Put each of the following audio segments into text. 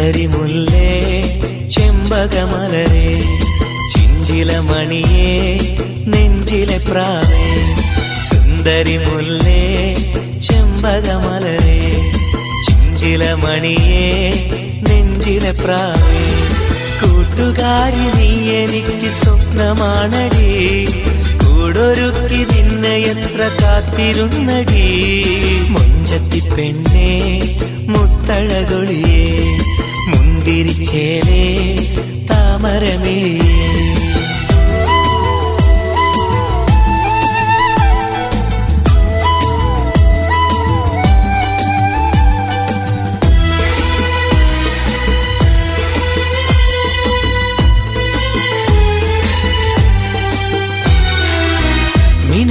സുന്ദരിമുല്ലേ ചെമ്പകമലരേ ചിഞ്ചിലമണിയേ നെഞ്ചിലെ പ്രാവേ സുന്ദരിമുല്ലേ ചെമ്പകമലരേ ചിഞ്ചിലമണിയേ നെഞ്ചിലെ പ്രാവേ കൂട്ടുകാരി നീ എനിക്ക് സ്വപ്നമാണടി കൂടൊരുക്കി നിന്നെ എത്ര കാത്തിരുന്നടി മൊഞ്ചത്തി പെണ്ണേ മുത്തഴകൊളിയേ മുന്തിരിച്ചേലേ താമരമിഴിയേ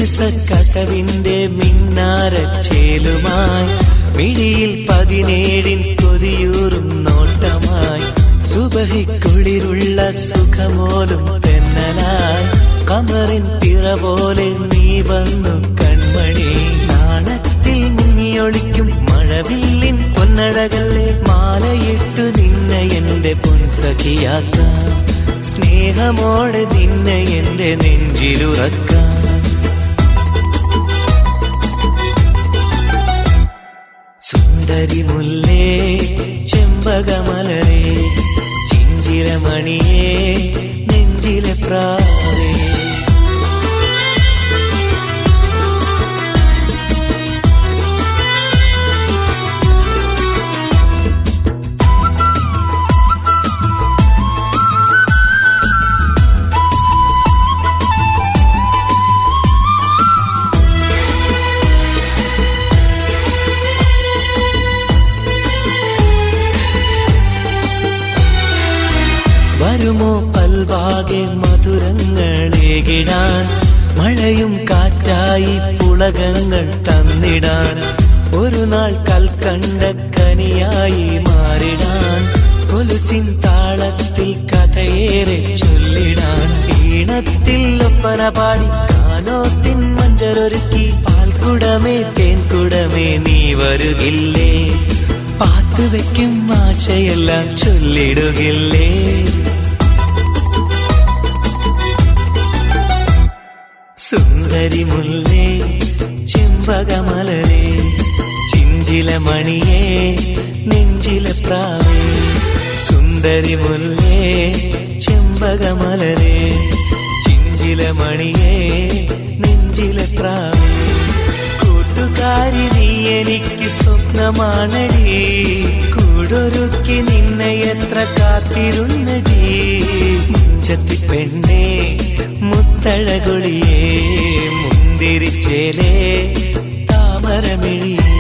മിനുസക്കസവിന്റെ മിന്നാരച്ചേലുമായി മിഴിയിൽ 17 കൊതിയൂറും നോട്ടമായി സുബഹിക്കുളിരുള്ള സുഖമോലും തെന്നലായി കമറിൻ പിറ പോലെ നീ വന്നു കൺമണി നാണത്തിൽ മുങ്ങിയൊളിക്കും മഴവില്ലിൻ പൊന്നഴകല്ലേ മാലയിട്ടു നിന്നെ എന്റെ പൊൻസഖിയാക്കാം സ്നേഹമോടെ നിന്നെ എന്റെ നെഞ്ചിലുറക്കാം സുന്ദരിമുല്ലേ ചെമ്പകമലരേ ചിഞ്ചിലമണിയേ നെഞ്ചിലെ പ്രാവേ വരുമോ പൽവാകെ മധുരങ്ങളേകിടാൻ മഴയും കാറ്റായി പുളകങ്ങൾ തന്നിടാൻ ഒരു നാൾ കൽക്കണ്ട കനിയായി മാറിടാൻ കൊലുസിൻ താളത്തിൽ കഥയേറെ ചൊല്ലിടാൻ ഈണത്തിൽ ഒപ്പന പാടി കാനോത്തിൻ മഞ്ചരൊരുക്കി പാൽക്കുടമേ തേൻകുടമേ നീ വരുകില്ലേ പാത്തുവെക്കും ആശയെല്ലാം ചൊല്ലിടുകില്ലേ സുന്ദരിമുല്ലേ ചെമ്പകമലരേ ചിഞ്ചിലമണിയേ നെഞ്ചിലെ പ്രാവേ സുന്ദരിമുല്ലേ ചെമ്പകമലരേ ചിഞ്ചിലമണിയേ നെഞ്ചിലെ പ്രാവേ കൂട്ടുകാരി നീ എനിക്ക് സ്വപ്നമാണടി കൂടൊരുക്കി നിന്നെ എത്ര കാത്തിരുന്നടി മുഞ്ചത്തി പെണ്ണേ മുത്തഴകൊളിയേ മുന്തിരിച്ചേലേ താമരമിഴിയേ